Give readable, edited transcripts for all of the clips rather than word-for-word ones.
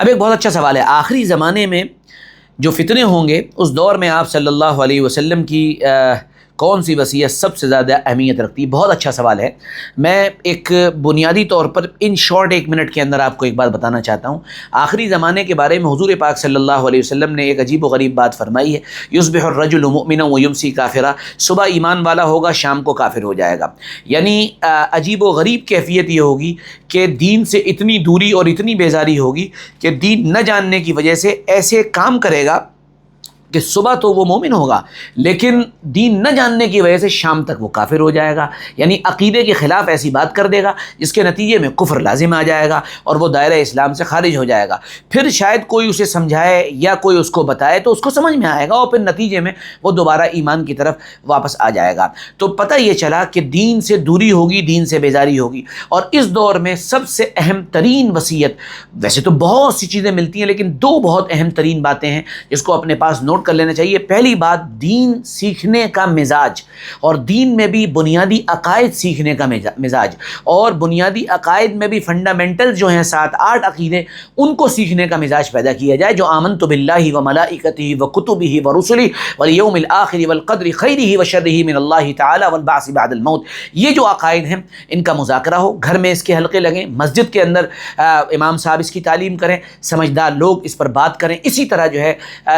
اب ایک بہت اچھا سوال ہے، آخری زمانے میں جو فتنے ہوں گے اس دور میں آپ صلی اللہ علیہ وسلم کی کون سی وصیت سب سے زیادہ اہمیت رکھتی ہے؟ بہت اچھا سوال ہے۔ میں ایک بنیادی طور پر ان شارٹ 1 منٹ کے اندر آپ کو ایک بات بتانا چاہتا ہوں۔ آخری زمانے کے بارے میں حضور پاک صلی اللہ علیہ وسلم نے ایک عجیب و غریب بات فرمائی ہے، یصبح الرجل مؤمنا ویمسی کافرا، صبح ایمان والا ہوگا شام کو کافر ہو جائے گا۔ یعنی عجیب و غریب کیفیت یہ ہوگی کہ دین سے اتنی دوری اور اتنی بیزاری ہوگی کہ دین نہ جاننے کی وجہ سے ایسے کام کرے گا کہ صبح تو وہ مومن ہوگا لیکن دین نہ جاننے کی وجہ سے شام تک وہ کافر ہو جائے گا، یعنی عقیدے کے خلاف ایسی بات کر دے گا جس کے نتیجے میں کفر لازم آ جائے گا اور وہ دائرہ اسلام سے خارج ہو جائے گا۔ پھر شاید کوئی اسے سمجھائے یا کوئی اس کو بتائے تو اس کو سمجھ میں آئے گا اور پھر نتیجے میں وہ دوبارہ ایمان کی طرف واپس آ جائے گا۔ تو پتہ یہ چلا کہ دین سے دوری ہوگی، دین سے بیزاری ہوگی، اور اس دور میں سب سے اہم ترین وصیت، ویسے تو بہت سی چیزیں ملتی ہیں لیکن 2 بہت اہم ترین باتیں ہیں جس کو اپنے پاس نوٹ کر لینا چاہیے۔ پہلی بات، دین سیکھنے کا مزاج، اور دین میں بھی بنیادی عقائد سیکھنے کا مزاج، اور بنیادی عقائد میں بھی فنڈامنٹل جو ہیں 7-8 عقیدے، ان کو سیکھنے کا مزاج پیدا کیا جائے۔ جو آمنت باللہ وملائکتہ وکتبہ ورسلہ والیوم الآخر والقدر خیرہ وشرہ من اللہ تعالی والبعث بعد الموت، یہ جو عقائد ہیں ان کا مذاکرہ ہو، گھر میں اس کے حلقے لگیں، مسجد کے اندر امام صاحب اس کی تعلیم کریں، سمجھدار لوگ اس پر بات کریں، اسی طرح جو ہے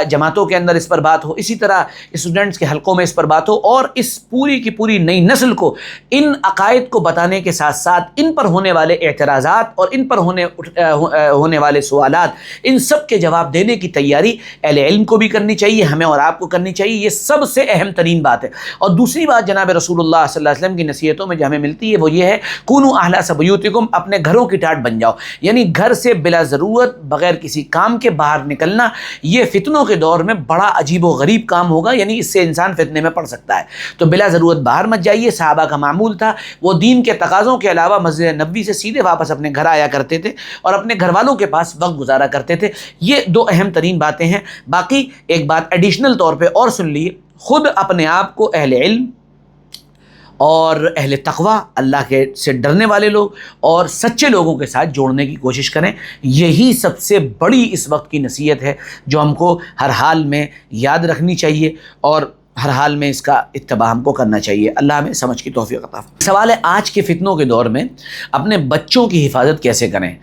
جماعتوں کے اندر اس پر بات ہو، اسی طرح اسٹوڈنٹس کے حلقوں میں اس پر بات ہو، اور اس پوری کی پوری نئی نسل کو ان عقائد کو بتانے کے ساتھ ساتھ ان پر ہونے والے اعتراضات اور ان پر ہونے والے سوالات، ان سب کے جواب دینے کی تیاری اہل علم کو بھی کرنی چاہیے، ہمیں اور آپ کو کرنی چاہیے۔ یہ سب سے اہم ترین بات ہے۔ اور دوسری بات جناب رسول اللہ صلی اللہ علیہ وسلم کی نصیحتوں میں جو ہمیں ملتی ہے وہ یہ ہے، کونوا احلاس بیوتکم، اپنے گھروں کی ٹاٹ بن جاؤ، یعنی گھر سے بلا ضرورت بغیر کسی کام کے باہر نکلنا یہ فتنوں کے دور میں بڑا عجیب و غریب کام ہوگا، یعنی اس سے انسان فتنے میں پڑ سکتا ہے۔ تو بلا ضرورت باہر مت جائیے۔ صحابہ کا معمول تھا، وہ دین کے تقاضوں کے علاوہ مسجد نبوی سے سیدھے واپس اپنے گھر آیا کرتے تھے اور اپنے گھر والوں کے پاس وقت گزارا کرتے تھے۔ یہ 2 اہم ترین باتیں ہیں۔ باقی ایک بات ایڈیشنل طور پہ اور سن لیے، خود اپنے آپ کو اہل علم اور اہل تقوی، اللہ کے سے ڈرنے والے لوگ اور سچے لوگوں کے ساتھ جوڑنے کی کوشش کریں۔ یہی سب سے بڑی اس وقت کی نصیحت ہے جو ہم کو ہر حال میں یاد رکھنی چاہیے اور ہر حال میں اس کا اتباع ہم کو کرنا چاہیے۔ اللہ ہمیں سمجھ کی توفیق عطا فرمائے۔ سوال ہے، آج کے فتنوں کے دور میں اپنے بچوں کی حفاظت کیسے کریں؟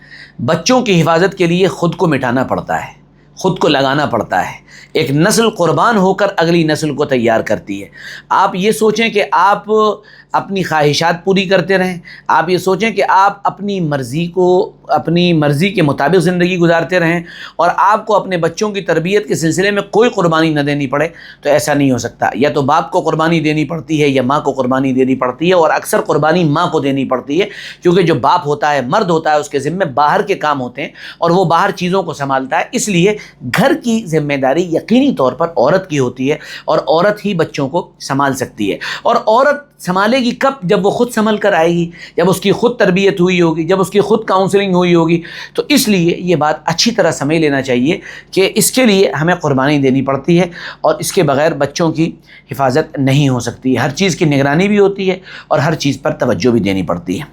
بچوں کی حفاظت کے لیے خود کو مٹانا پڑتا ہے، خود کو لگانا پڑتا ہے۔ ایک نسل قربان ہو کر اگلی نسل کو تیار کرتی ہے۔ آپ یہ سوچیں کہ آپ اپنی خواہشات پوری کرتے رہیں، آپ یہ سوچیں کہ آپ اپنی مرضی کے مطابق زندگی گزارتے رہیں اور آپ کو اپنے بچوں کی تربیت کے سلسلے میں کوئی قربانی نہ دینی پڑے، تو ایسا نہیں ہو سکتا۔ یا تو باپ کو قربانی دینی پڑتی ہے یا ماں کو قربانی دینی پڑتی ہے، اور اکثر قربانی ماں کو دینی پڑتی ہے، کیونکہ جو باپ ہوتا ہے، مرد ہوتا ہے، اس کے ذمہ باہر کے کام ہوتے ہیں اور وہ باہر چیزوں کو سنبھالتا ہے۔ اس لیے گھر کی ذمہ داری یقینی طور پر عورت کی ہوتی ہے اور عورت ہی بچوں کو سنبھال سکتی ہے۔ اور عورت سنبھالے گی کب؟ جب وہ خود سنبھل کر آئے گی، جب اس کی خود تربیت ہوئی ہوگی، جب اس کی خود کاؤنسلنگ ہوئی ہوگی۔ تو اس لیے یہ بات اچھی طرح سمجھ لینا چاہیے کہ اس کے لیے ہمیں قربانی دینی پڑتی ہے اور اس کے بغیر بچوں کی حفاظت نہیں ہو سکتی۔ ہر چیز کی نگرانی بھی ہوتی ہے اور ہر چیز پر توجہ بھی دینی پڑتی ہے۔